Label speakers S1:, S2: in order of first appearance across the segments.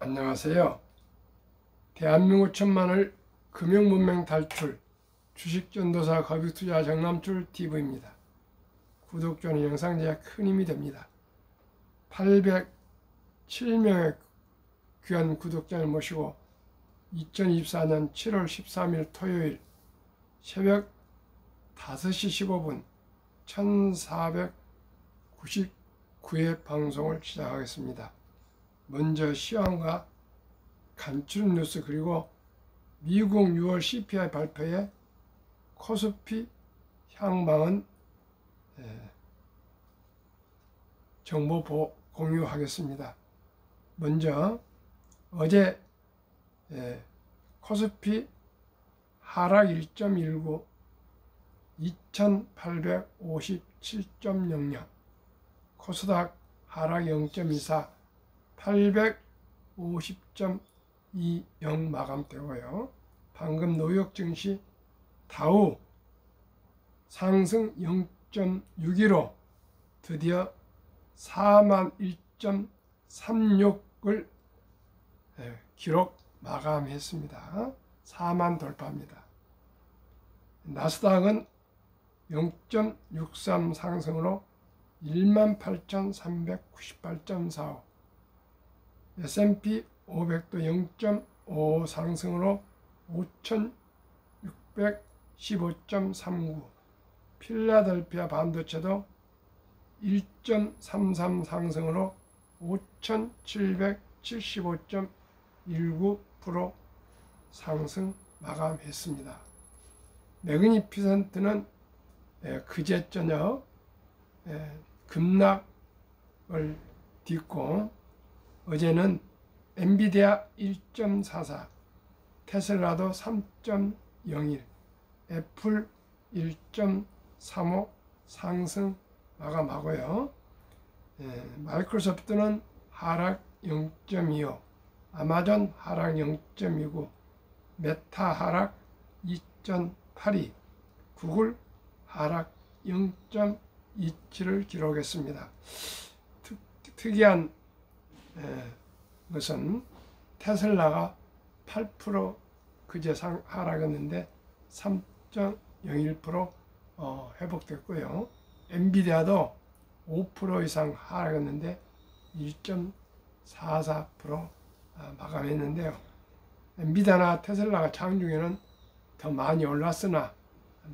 S1: 안녕하세요. 대한민국 천만을 금융문맹 탈출 주식전도사 거비투자 정남출 TV입니다. 구독, 좋아요, 영상 제작 큰 힘이 됩니다. 807명의 귀한 구독자를 모시고 2024년 7월 13일 토요일 새벽 5시 15분 1499회 방송을 시작하겠습니다. 먼저 시황과 간추린 뉴스, 그리고 미국 6월 CPI 발표에 코스피 향방은 정보 공유하겠습니다. 먼저 어제 코스피 하락 1.19 2857.00, 코스닥 하락 0.24 850.20 마감되고요. 방금 뉴욕 증시 다우 상승 0.61로 드디어 41.36을 기록 마감했습니다. 4만 돌파입니다. 나스닥은 0.63 상승으로 18,398.45, S&P 500도 0.5 상승으로 5,615.39, 필라델피아 반도체도 1.33 상승으로 5,775.19% 상승 마감했습니다. 매그니피센트는 그제 저녁 급락을 딛고 어제는 엔비디아 1.44, 테슬라도 3.01, 애플 1.35 상승 마감하고요. 마이크로소프트는 하락 0.25, 아마존 하락 0.29, 메타 하락 2.82, 구글 하락 0.27을 기록했습니다. 특이한 것은 테슬라가 8% 그제 하락했는데 3.01% 회복됐고요. 엔비디아도 5% 이상 하락했는데 1.44% 마감했는데요. 엔비디아나 테슬라가 장중에는 더 많이 올랐으나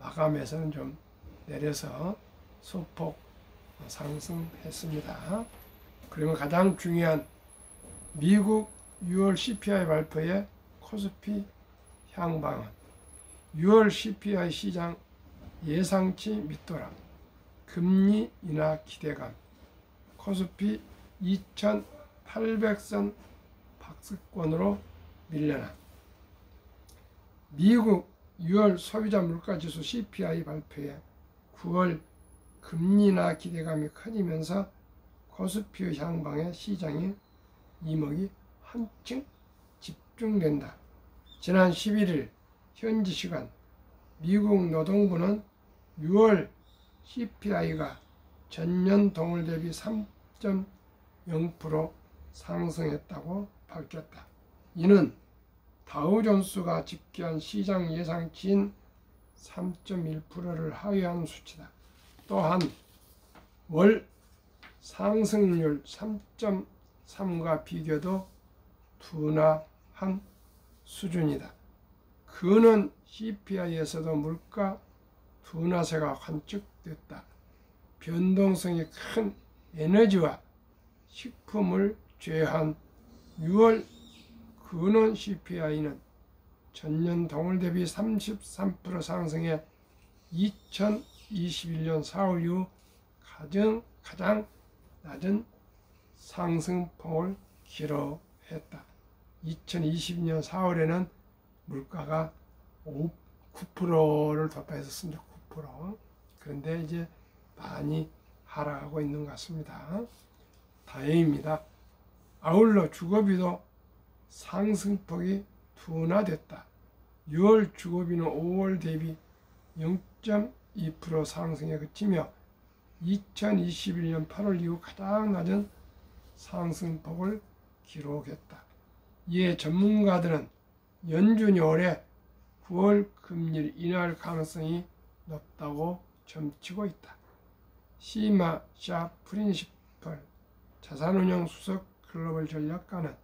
S1: 마감에서는 좀 내려서 소폭 상승했습니다. 그러면 가장 중요한 미국 6월 CPI 발표의 코스피 향방은 6월 CPI 시장 예상치 밑도락, 금리 인하 기대감, 코스피 2800선 박스권으로 밀려나. 미국 6월 소비자 물가지수 CPI 발표에 9월 금리 인하 기대감이 커지면서 코스피의 향방에 시장의 이목이 한층 집중된다. 지난 11일 현지 시간 미국 노동부는 6월 CPI가 전년 동월 대비 3.0% 상승했다고 밝혔다. 이는 다우존스가 집계한 시장 예상치인 3.1%를 하회한 수치다. 또한 월 상승률 3.3과 비교도 둔화한 수준이다. 그는 CPI에서도 물가 둔화세가 관측됐다. 변동성이 큰 에너지와 식품을 제외한 6월 근원 CPI는 전년 동월 대비 33% 상승해 2021년 4월 이후 가장 낮은 상승폭을 기록했다. 2022년 4월에는 물가가 9%를 돌파했었습니다. 9%. 그런데 이제 많이 하락하고 있는 것 같습니다. 다행입니다. 아울러 주거비도 상승폭이 둔화됐다. 6월 주거비는 5월 대비 0.2% 상승에 그치며 2021년 8월 이후 가장 낮은 상승폭을 기록했다. 이에 전문가들은 연준이 올해 9월 금리를 인하할 가능성이 높다고 점치고 있다. 시마 샤 프린시펄 자산운용 수석 글로벌 전략가는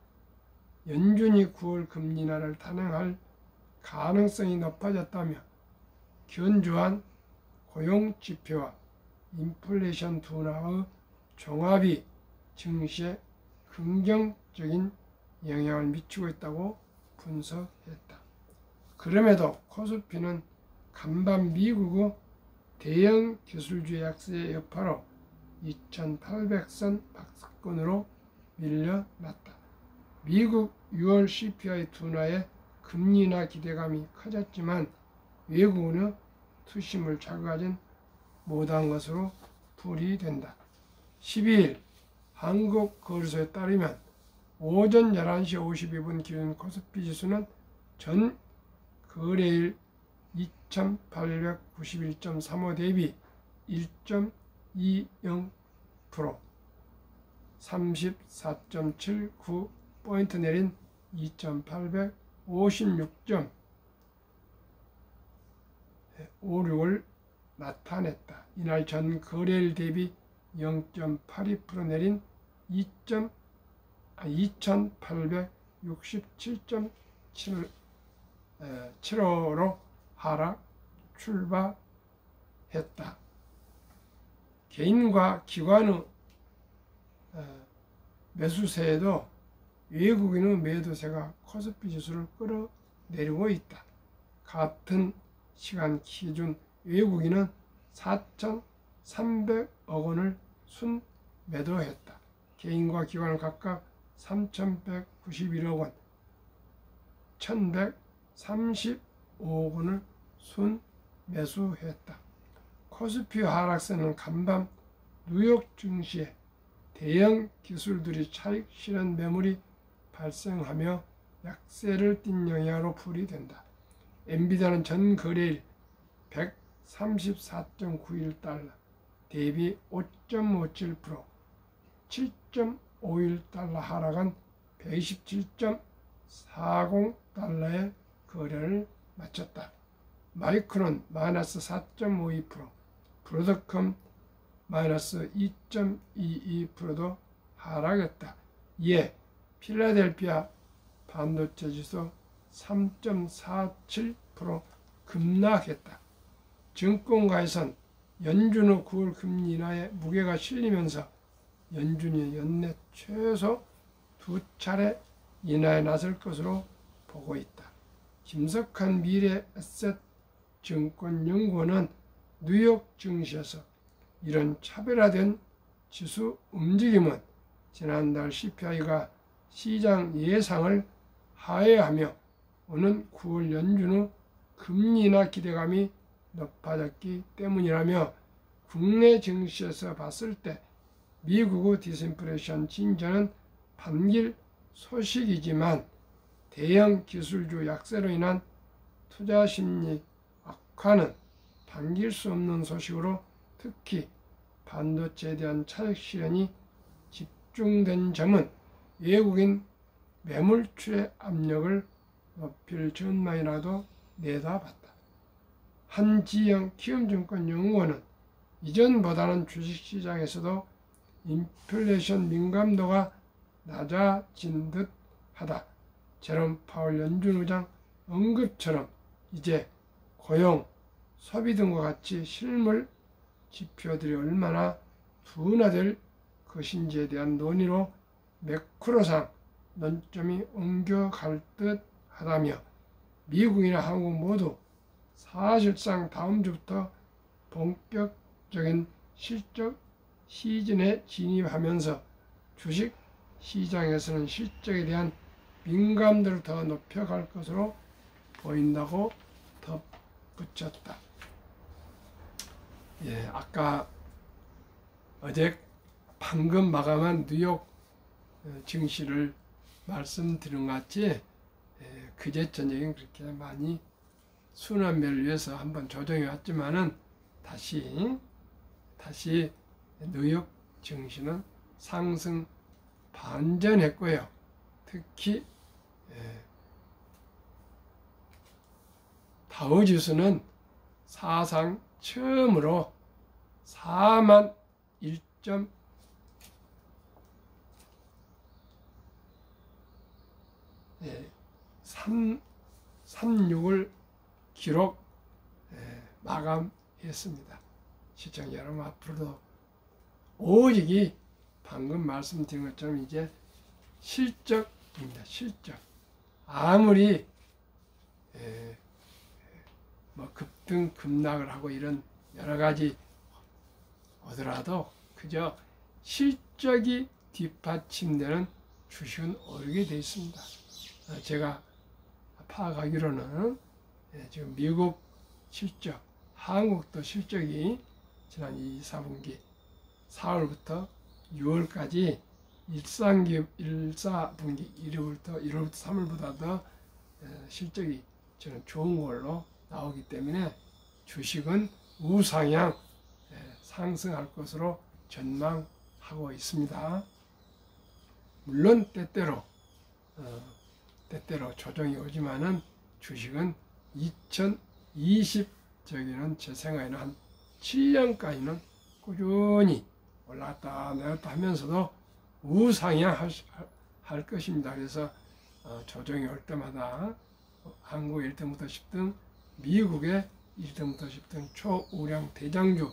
S1: 연준이 9월 금리 인하를 단행할 가능성이 높아졌다며 견조한 고용지표와 인플레이션 둔화의 종합이 증시에 긍정적인 영향을 미치고 있다고 분석했다. 그럼에도 코스피는 간밤 미국의 대형 기술주의 약세의 여파로 2800선 박스권으로 밀려났다. 미국 6월 CPI 둔화에 금리 인하 기대감이 커졌지만 외국은의 투심을 자극하진 못한 것으로 풀이된다. 12일 한국거래소에 따르면 오전 11시 52분 기준 코스피 지수는 전 거래일 2891.35 대비 1.20% 34.79포인트 내린 2856.56을 나타냈다. 이날 전 거래일 대비 0.82% 내린 2867.75로 하락 출발했다. 개인과 기관의 매수세에도 외국인의 매도세가 코스피 지수를 끌어내리고 있다. 같은 시간 기준 외국인은 4,300억 원을 순매도했다. 개인과 기관은 각각 3,191억 원, 1,135억 원을 순매수했다. 코스피 하락세는 간밤 뉴욕 증시에 대형 기술들이 차익 실현 매물이 발생하며 약세를 띈 영향으로 풀이된다. 엔비디아는 전 거래일 134.91달러 대비 5.57% 7.51달러 하락한 127.40달러의 거래를 마쳤다. 마이크론 마이너스 4.52%, 브로드컴 마이너스 2.22%도 하락했다. 이에 필라델피아 반도체 지수 3.47% 급락했다. 증권가에선 연준의 9월 금리 인하에 무게가 실리면서 연준이 연내 최소 2차례 인하에 나설 것으로 보고 있다. 김석한 미래에셋 증권연구원은 뉴욕 증시에서 이런 차별화된 지수 움직임은 지난달 CPI가 시장 예상을 하회하며 오는 9월 연준의 금리 인하 기대감이 높아졌기 때문이라며 국내 증시에서 봤을 때 미국의 디스인플레이션 진전은 반길 소식이지만 대형 기술주 약세로 인한 투자 심리 악화는 반길 수 없는 소식으로 특히 반도체에 대한 차익 실현이 집중된 점은 외국인 매물출의 압력을 높일 전망이라도 내다봤다. 한지영 키움증권 연구원은 이전보다는 주식시장에서도 인플레이션 민감도가 낮아진 듯 하다. 제롬 파월 연준 의장 언급처럼 이제 고용, 소비 등과 같이 실물 지표들이 얼마나 둔화될 것인지에 대한 논의로 매크로상 논점이 옮겨갈 듯 하다며 미국이나 한국 모두 사실상 다음 주부터 본격적인 실적 시즌에 진입하면서 주식 시장에서는 실적에 대한 민감도를 더 높여갈 것으로 보인다고 덧붙였다. 아까 어제 방금 마감한 뉴욕 증시를 말씀드린 것 같이 그제 저녁엔 그렇게 많이 순환매를 위해서 한번 조정해 왔지만은 다시 뉴욕 증시는 상승 반전했고요. 특히 다우지수는 사상 처음으로 4만 1.36을 기록 마감했습니다. 시청자 여러분, 앞으로도 오직이 방금 말씀드린 것처럼 이제 실적입니다. 실적. 아무리 뭐 급등 급락을 하고 이런 여러 가지 오더라도 그저 실적이 뒷받침되는 주식은 오르게 되어 있습니다. 제가 파악하기로는 지금 미국 실적, 한국도 실적이 지난 2, 4분기 4월부터 6월까지 1사분기 1월부터 3월보다 실적이 저는 좋은 걸로 나오기 때문에 주식은 우상향 상승할 것으로 전망하고 있습니다. 물론 때때로 조정이 오지만은 주식은 2020적에는 제 생각에는 한 7년까지는 꾸준히 올랐다 내렸다 하면서도 우상향 할 것입니다. 그래서 조정이 올 때마다 한국의 1등부터 10등, 미국의 1등부터 10등 초우량 대장주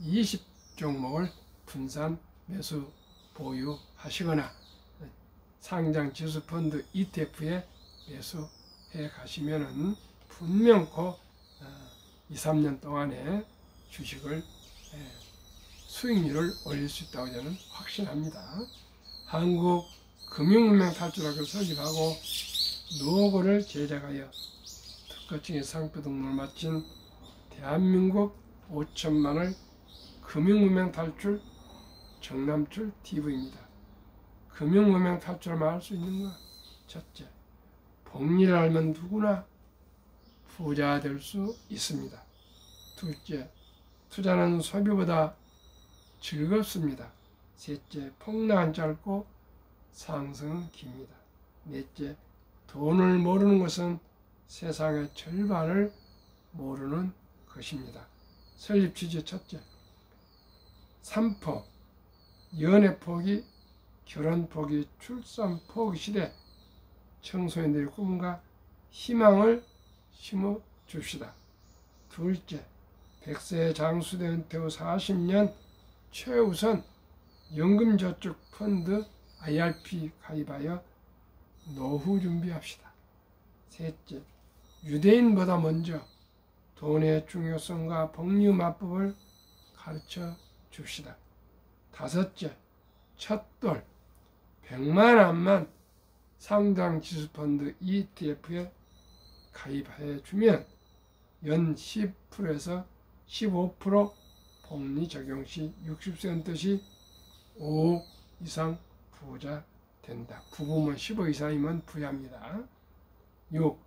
S1: 20종목을 분산 매수 보유하시거나 상장 지수펀드 ETF에 매수해 가시면은 분명코 2, 3년 동안에 주식을 수익률을 올릴 수 있다고 저는 확신합니다. 한국 금융문명 탈출학을 설립하고 노고를 제작하여 특허증의 상표 등록을 마친 대한민국 5천만을 금융문명 탈출 정남출 TV입니다. 금융문명 탈출을 할 수 있는 것. 첫째, 복리를 알면 누구나 부자 될 수 있습니다. 둘째, 투자는 소비보다 즐겁습니다. 셋째, 폭락은 짧고 상승은 깁니다. 넷째, 돈을 모르는 것은 세상의 절반을 모르는 것입니다. 설립 취지 첫째, 3포, 연애 포기, 결혼 포기, 출산 포기 시대 청소년들의 꿈과 희망을 심어 줍시다. 둘째, 100세 장수대 은퇴 후 40년 최우선 연금저축펀드 IRP 가입하여 노후 준비합시다. 셋째, 유대인보다 먼저 돈의 중요성과 복리마법을 가르쳐 줍시다. 다섯째, 첫돌 100만 원만 상장 지수펀드 ETF에 가입해 주면 연 10%에서 15% 복리 적용 시 60세 은퇴 시 5억 이상 부자 된다. 부부면 10억 이상이면 부자입니다. 6.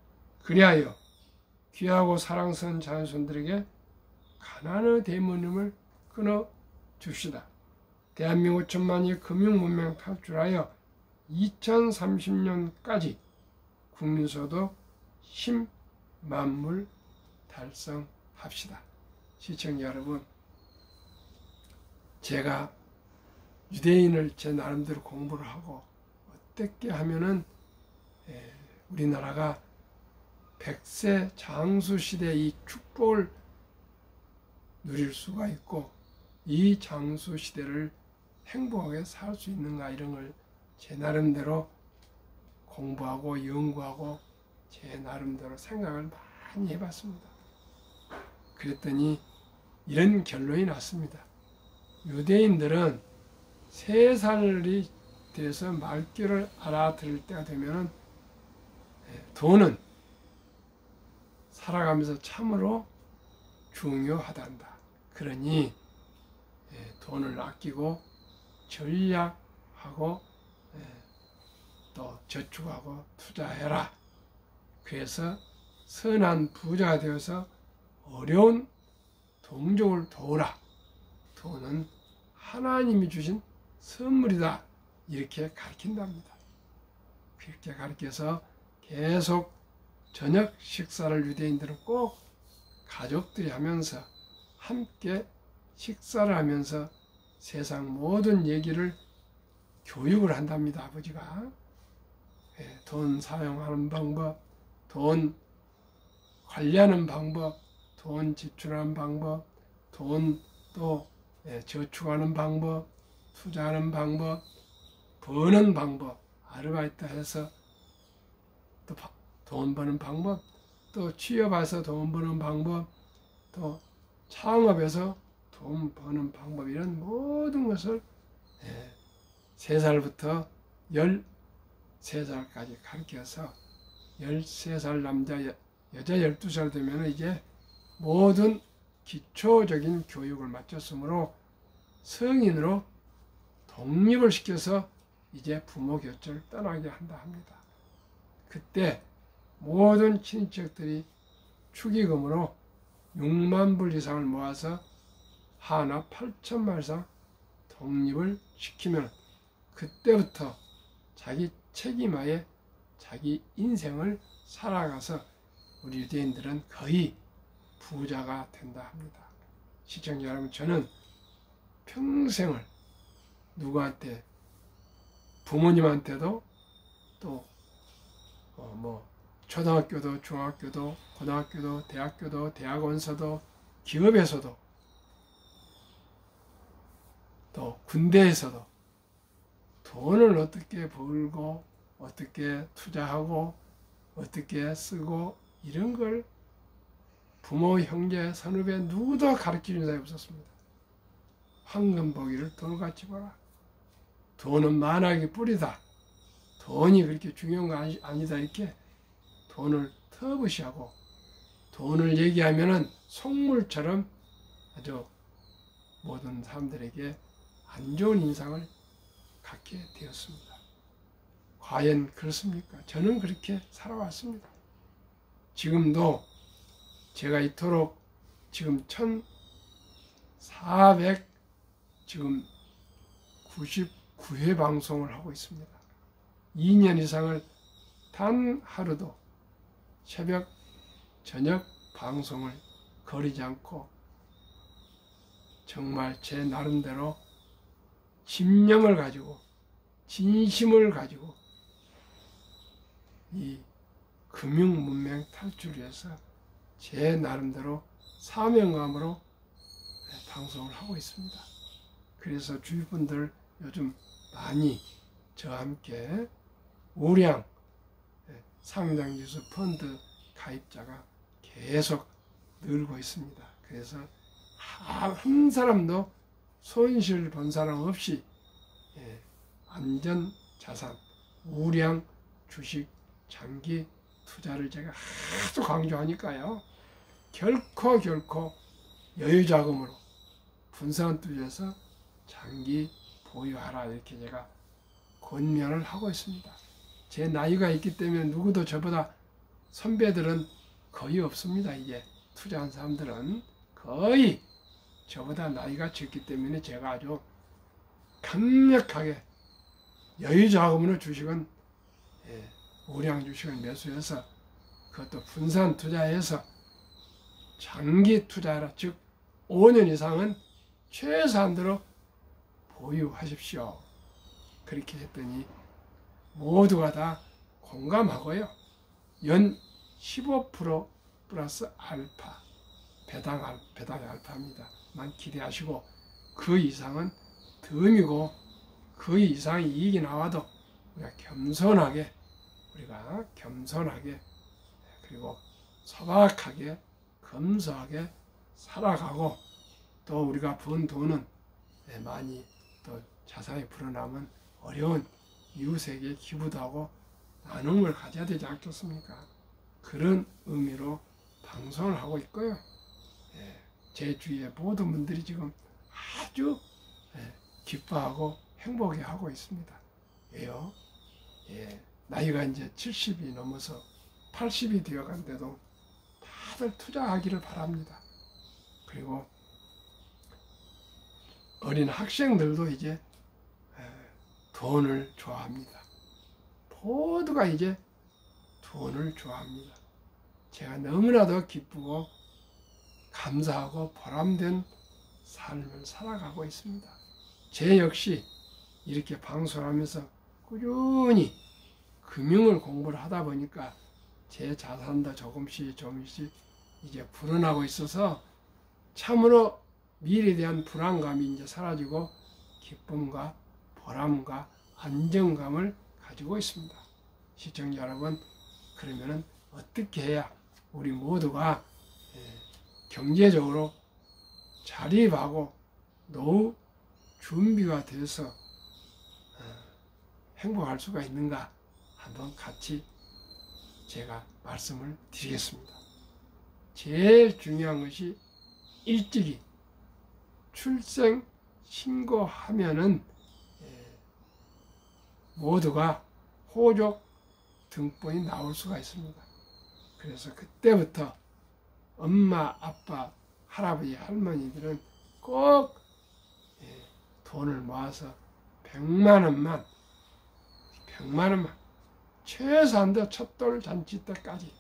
S1: 그리하여 귀하고 사랑스러운 자손들에게 가난의 대문임을 끊어 줍시다. 대한민국 천만이 금융문명 탈출하여 2030년까지 국민소득 10만물 달성합시다. 시청자 여러분, 제가 유대인을 제 나름대로 공부를 하고 어떻게 하면은 우리나라가 100세 장수 시대의 이 축복을 누릴 수가 있고 이 장수 시대를 행복하게 살 수 있는가, 이런 걸 제 나름대로 공부하고 연구하고 제 나름대로 생각을 많이 해봤습니다. 그랬더니 이런 결론이 났습니다. 유대인들은 3살이 돼서 말귀를 알아들을 때가 되면 돈은 살아가면서 참으로 중요하단다. 그러니 돈을 아끼고 전략하고 또 저축하고 투자해라. 그래서 선한 부자가 되어서 어려운 동족을 도우라. 돈은 하나님이 주신 선물이다. 이렇게 가르친답니다. 그렇게 가르쳐서 계속 저녁 식사를 유대인들은 꼭 가족들이 하면서 함께 식사를 하면서 세상 모든 얘기를 교육을 한답니다. 아버지가. 돈 사용하는 방법, 돈 관리하는 방법, 돈 지출하는 방법, 돈 또 저축하는 방법, 투자하는 방법, 버는 방법, 아르바이트 해서 또 돈 버는 방법, 또 취업해서 돈 버는 방법, 또 창업해서 돈 버는 방법, 이런 모든 것을 3살부터 13살까지 가르쳐서 13살 남자, 여자 12살 되면 이제 모든 기초적인 교육을 마쳤으므로 성인으로 독립을 시켜서 이제 부모 곁을 떠나게 한다 합니다. 그때 모든 친척들이 축의금으로 6만 불 이상을 모아서 하나 8천만 이상 독립을 시키면 그때부터 자기 책임하에 자기 인생을 살아가서 우리 유대인들은 거의 부자가 된다 합니다. 시청자 여러분, 저는 평생을 누구한테, 부모님한테도 또 초등학교도 중학교도 고등학교도 대학교도 대학원서도 기업에서도 또 군대에서도 돈을 어떻게 벌고 어떻게 투자하고 어떻게 쓰고 이런 걸 부모, 형제, 선후배 누구도 가르쳐준 사람이 없었습니다. 황금 보기를 돌같이 보라. 돈은 만악의 뿌리다. 돈이 그렇게 중요한 거 아니다. 이렇게 돈을 터부시하고 돈을 얘기하면은 속물처럼 아주 모든 사람들에게 안 좋은 인상을 갖게 되었습니다. 과연 그렇습니까? 저는 그렇게 살아왔습니다. 지금도 제가 이토록 지금 1499회 방송을 하고 있습니다. 2년 이상을 단 하루도 새벽, 저녁 방송을 거리지 않고 정말 제 나름대로 집념을 가지고 진심을 가지고 이 금융문맹 탈출을 위해서 제 나름대로 사명감으로 방송을 하고 있습니다. 그래서 주위 분들 요즘 많이 저와 함께 우량 상장지수 펀드 가입자가 계속 늘고 있습니다. 그래서 한 사람도 손실 본 사람 없이 안전 자산, 우량 주식, 장기 투자를 제가 하도 강조하니까요. 결코 여유자금으로 분산 투자해서 장기 보유하라, 이렇게 제가 권면을 하고 있습니다. 제 나이가 있기 때문에 누구도 저보다 선배들은 거의 없습니다. 이제 투자한 사람들은 거의 저보다 나이가 적기 때문에 제가 아주 강력하게 여유자금으로 주식은 우량 주식을 매수해서 그것도 분산 투자해서 장기 투자하라, 즉 5년 이상은 최소한도로 보유하십시오. 그렇게 했더니 모두가 다 공감하고요. 연 15% 플러스 알파, 배당 알파입니다. 만 기대하시고 그 이상은 덤이고 그 이상 이익이 나와도 우리가 겸손하게 그리고 소박하게 검소하게 살아가고, 또 우리가 번 돈은 많이 또 자산이 불어나면 어려운 이웃에게 기부도 하고 나눔을 가져야 되지 않겠습니까? 그런 의미로 방송을 하고 있고요. 제 주위에 모든 분들이 지금 아주 기뻐하고 행복해하고 있습니다. 왜요? 나이가 이제 70이 넘어서 80이 되어간데도 다들 투자하기를 바랍니다. 그리고 어린 학생들도 이제 돈을 좋아합니다. 모두가 이제 돈을 좋아합니다. 제가 너무나도 기쁘고 감사하고 보람된 삶을 살아가고 있습니다. 제 역시 이렇게 방송하면서 꾸준히 금융을 공부를 하다 보니까 제 자산도 조금씩 이제 불어나고 있어서 참으로 미래에 대한 불안감이 이제 사라지고 기쁨과 보람과 안정감을 가지고 있습니다. 시청자 여러분, 그러면은 어떻게 해야 우리 모두가 경제적으로 자립하고 노후 준비가 돼서 행복할 수가 있는가 한번 같이 제가 말씀을 드리겠습니다. 제일 중요한 것이 일찍이 출생 신고하면은 모두가 호적 등본이 나올 수가 있습니다. 그래서 그때부터 엄마, 아빠, 할아버지, 할머니들은 꼭 돈을 모아서 100만 원만 최소한도 첫돌 잔치 때까지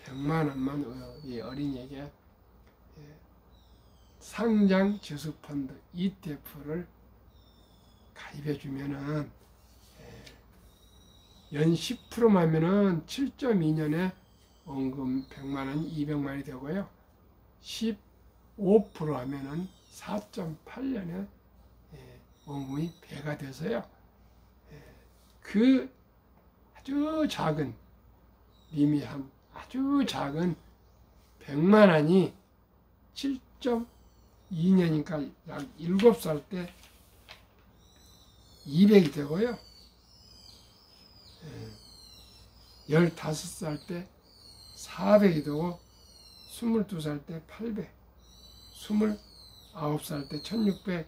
S1: 100만 원만 이 어린이에게 상장 지수펀드 ETF를 가입해 주면은 연 10%만 하면은 7.2년에 원금 100만 원, 200만 원이 되고요. 15% 하면은 4.8년에 원금이 배가 돼서요. 그 아주 작은 미미한 아주 작은 100만 원이 7.2년이니까 약 7살 때 200이 되고요. 15살 때 400이 되고 22살 때 800, 29살 때 1600,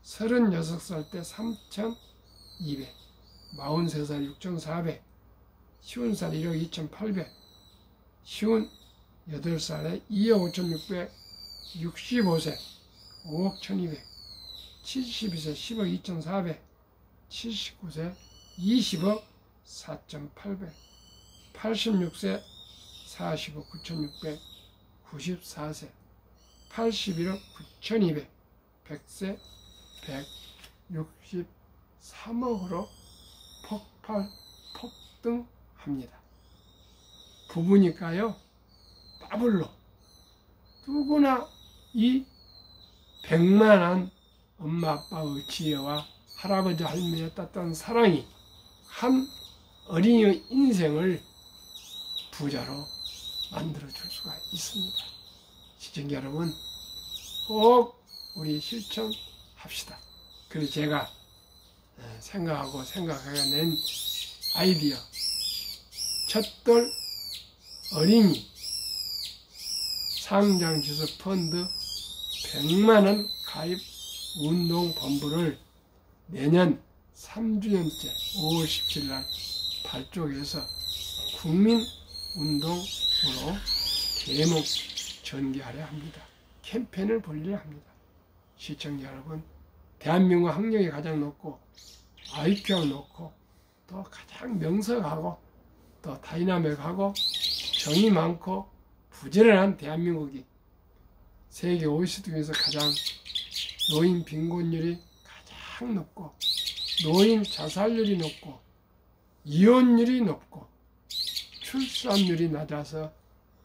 S1: 36살 때 3200, 43살 6400, 50살 1억 2800, 58살에 2억 5600, 65세 5억 1200, 72세 10억 2400, 79세 20억 4800, 86세 40억 9600, 94세 81억 9200, 100세 163억으로 폭등합니다. 부부니까요, 더블로 누구나 이 100만한 엄마 아빠의 지혜와 할아버지 할머니의 따뜻한 사랑이 한 어린이의 인생을 부자로 만들어 줄 수가 있습니다. 시청자 여러분, 꼭 우리 실천합시다. 그래서 제가 생각하게 낸 아이디어, 첫돌 어린이 상장지수 펀드 100만원 가입 운동본부를 내년 3주년째 5월 17일 날 발족해서 국민운동으로 개목 전개하려 합니다. 캠페인을 벌리려 합니다. 시청자 여러분, 대한민국 학력이 가장 높고 IQ가 높고 또 가장 명석하고 또 다이나믹하고 정이 많고 부지런한 대한민국이 세계 OECD 중에서 가장 노인 빈곤율이 가장 높고 노인 자살률이 높고 이혼율이 높고 출산율이 낮아서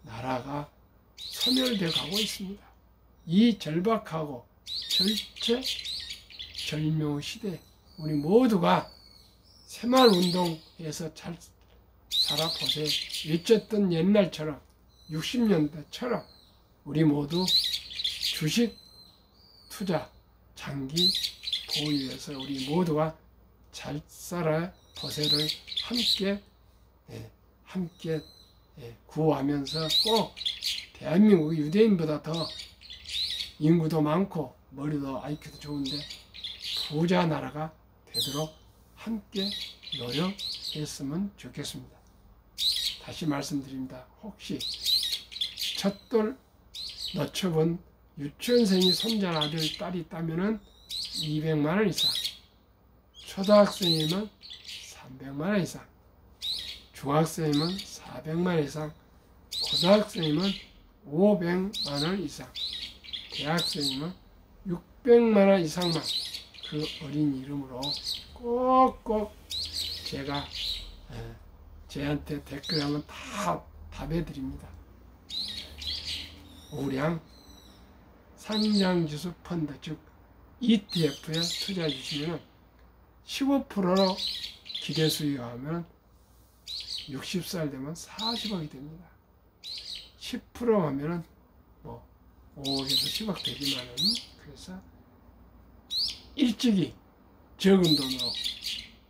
S1: 나라가 소멸되어 가고 있습니다. 이 절박하고 절체절명 시대에 우리 모두가 새마을운동에서 잘 살아보세요. 외쳤던 옛날처럼 60년대처럼 우리 모두 주식 투자 장기 보유해서 우리 모두가 잘 살아보세요를 함께 구호하면서 꼭 대한민국이 유대인보다 더 인구도 많고 머리도 IQ도 좋은데 부자 나라가 되도록 함께 노력했으면 좋겠습니다. 다시 말씀드립니다. 혹시 첫돌 놓쳐본 유치원생이 손자 아들 딸이 있다면 200만원 이상, 초등학생이면 300만원 이상, 중학생이면 400만 원 이상, 고등학생이면 500만 원 이상, 대학생이면 600만 원 이상만 그 어린 이름으로 꼭꼭 제가 저한테 댓글하면 다 답해드립니다. 우량 상장지수 펀드, 즉 ETF에 투자해 주시면 15%로 기대 수익하면 60살 되면 40억이 됩니다. 10% 하면은 뭐 5억에서 10억 되지만은, 그래서 일찍이 적은 돈으로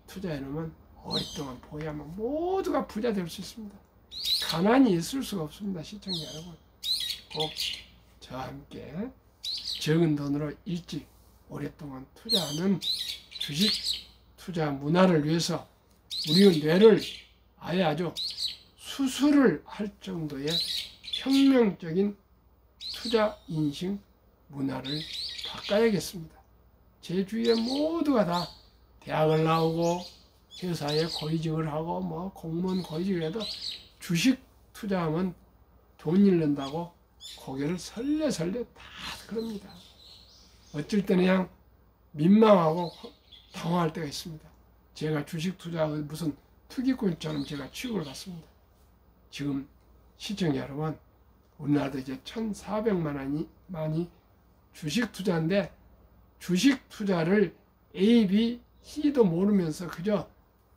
S1: 투자해 놓으면 오랫동안 보유하면 모두가 부자 될 수 있습니다. 가난이 있을 수가 없습니다. 시청자 여러분, 꼭 저와 함께 적은 돈으로 일찍 오랫동안 투자하는 주식 투자 문화를 위해서 우리 뇌를 아주 수술을 할 정도의 혁명적인 투자 인식 문화를 바꿔야겠습니다. 제 주위에 모두가 다 대학을 나오고 회사에 고위직을 하고 뭐 공무원 고위직을 해도 주식 투자하면 돈 잃는다고 고개를 설레설레 다 그럽니다. 어쩔 때는 그냥 민망하고 당황할 때가 있습니다. 제가 주식 투자 무슨 투기꾼처럼 제가 취급을 받습니다. 지금 시청자 여러분, 우리나라도 이제 1,400만 원이 주식 투자인데, 주식 투자를 A, B, C도 모르면서 그저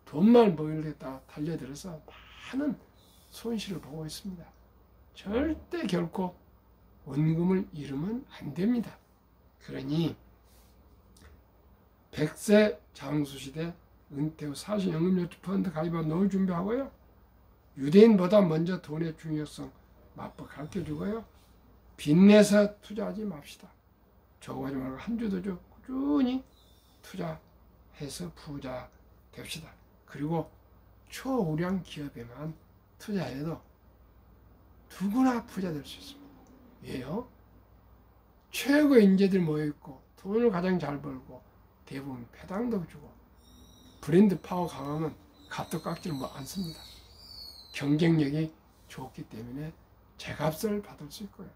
S1: 돈만 벌겠다 달려들어서 많은 손실을 보고 있습니다. 절대 결코 원금을 잃으면 안 됩니다. 그러니 100세 장수시대 은퇴 후 사신연금저축 펀드 가입한 노후 준비하고요. 유대인보다 먼저 돈의 중요성 맛보 가르쳐주고요. 빚내서 투자하지 맙시다. 적어하지 말고 한 주도 주 꾸준히 투자해서 부자 됩시다. 그리고 초우량 기업에만 투자해도 누구나 부자 될 수 있습니다. 왜요? 최고의 인재들 모여있고 돈을 가장 잘 벌고 대부분 배당도 주고 브랜드 파워 강하면 값도 깎지를 않습니다. 경쟁력이 좋기 때문에 제값을 받을 수 있고요.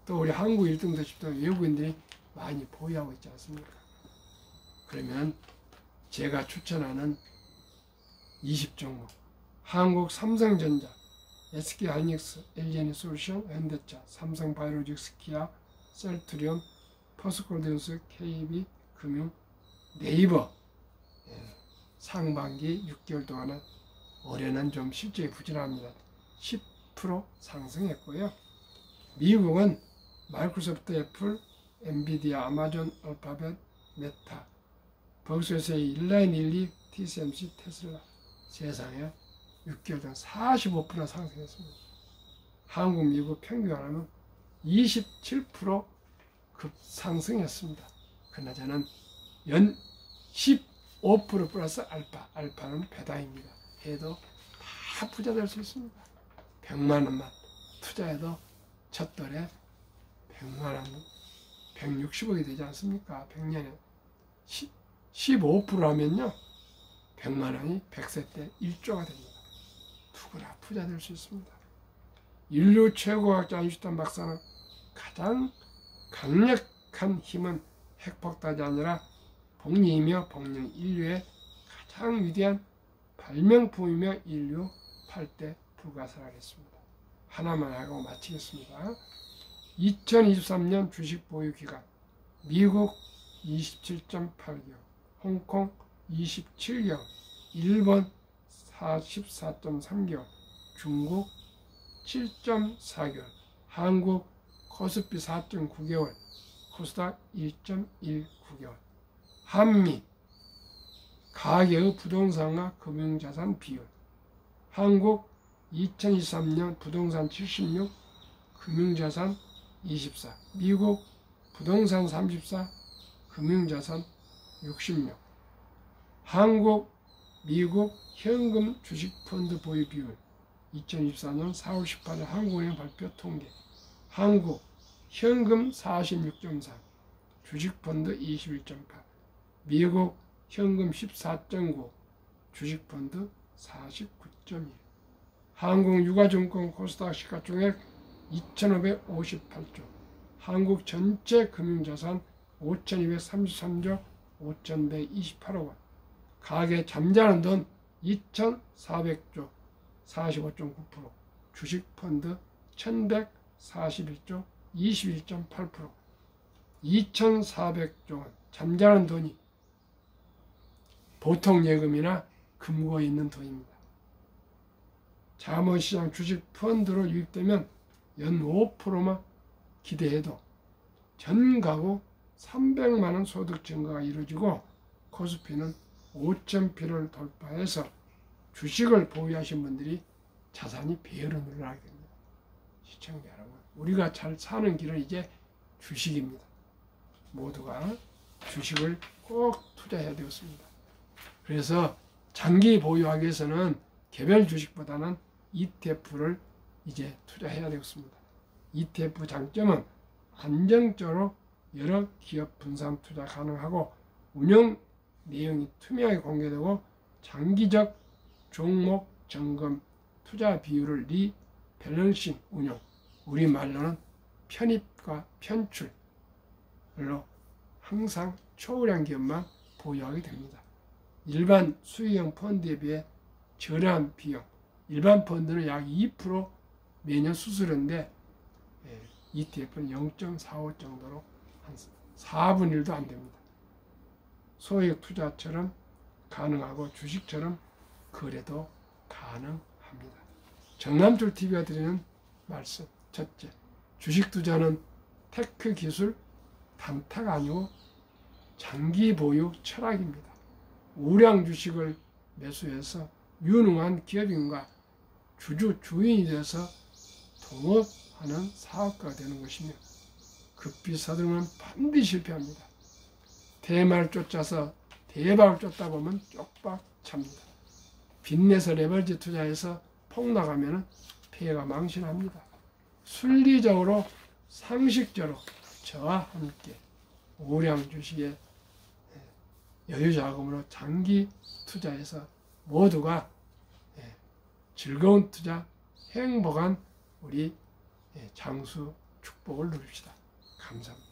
S1: 또 우리 한국 1등도 10등 외국인들이 많이 보유하고 있지 않습니까? 그러면 제가 추천하는 20종목, 한국 삼성전자, SK하이닉스, LG에너지솔루션, 현대차, 삼성바이오로직스, 기아, 셀트리온, 퍼스코드뉴스, KB금융, 네이버, 상반기 6개월 동안은 올해는 좀 실적이 부진합니다. 10% 상승했고요. 미국은 마이크로소프트, 애플, 엔비디아, 아마존, 알파벳, 메타, 버크셔의 인라인, 일리, TSMC, 테슬라, 세상에 6개월 동안 45% 상승했습니다. 한국, 미국 평균하면 27% 급상승했습니다. 그러나 저는 연 15% 플러스 알파는 배당입니다. 해도 다 부자 될 수 있습니다. 100만 원만 투자해도 첫 달에 100만 원, 160억이 되지 않습니까? 100년에 15% 하면요, 100만 원이 100세 때 1조가 됩니다. 누구나 부자 될 수 있습니다. 인류 최고학자 아인슈타인 박사는 가장 강력한 힘은 핵폭탄이 아니라 복리이며 복령, 인류의 가장 위대한 발명품이며 인류 8대 불가사라겠습니다. 하나만 하고 마치겠습니다. 2023년 주식 보유 기간, 미국 27.8개월, 홍콩 27개월, 일본 44.3개월, 중국 7.4개월, 한국 코스피 4.9개월, 코스닥 1.19개월. 한미 가계의 부동산과 금융자산 비율, 한국 2023년 부동산 76, 금융자산 24, 미국 부동산 34, 금융자산 66. 한국, 미국 현금 주식펀드 보유 비율 2024년 4월 18일 한국은행 발표 통계. 한국 현금 46.3, 주식펀드 21.8, 미국 현금 14.9, 주식펀드 49.1. 한국유가증권 코스닥 시가총액 2,558조, 한국 전체 금융자산 5,233조 5,128억 원, 가계 잠자는 돈 2,400조 45.9%, 주식펀드 1,141조 21.8%, 2,400조 원 잠자는 돈이 보통 예금이나 금고에 있는 돈입니다. 자본시장 주식 펀드로 유입되면 연 5%만 기대해도 전 가구 300만 원 소득 증가가 이루어지고 코스피는 5,000피를 돌파해서 주식을 보유하신 분들이 자산이 배로 늘어나게 됩니다. 시청자 여러분, 우리가 잘 사는 길은 이제 주식입니다. 모두가 주식을 꼭 투자해야 되었습니다. 그래서 장기 보유하기 위해서는 개별 주식보다는 ETF를 이제 투자해야 되었습니다. ETF 장점은 안정적으로 여러 기업 분산 투자 가능하고 운영 내용이 투명하게 공개되고 장기적 종목 점검 투자 비율을 리밸런싱 운용, 우리말로는 편입과 편출로 항상 초월한 기업만 보유하게 됩니다. 일반 수익형 펀드에 비해 저렴한 비용, 일반 펀드는 약 2% 매년 수수료인데 ETF는 0.45 정도로 한 4분의 1도 안 됩니다. 소액 투자처럼 가능하고 주식처럼 거래도 가능합니다. 정남철TV가 드리는 말씀, 첫째, 주식 투자는 테크 기술 단타가 아니고 장기 보유 철학입니다. 우량 주식을 매수해서 유능한 기업인과 주인이 돼서 동업하는 사업가가 되는 것이며 급히 서두르면 반드시 실패합니다. 대마를 쫓아서 대박을 쫓다 보면 쪽박 찹니다. 빚내서 레버리지 투자해서 폭락하면 폐해가 망신합니다. 순리적으로 상식적으로 저와 함께 우량 주식에 여유 자금으로 장기 투자해서 모두가 즐거운 투자, 행복한 우리 장수 축복을 누립시다. 감사합니다.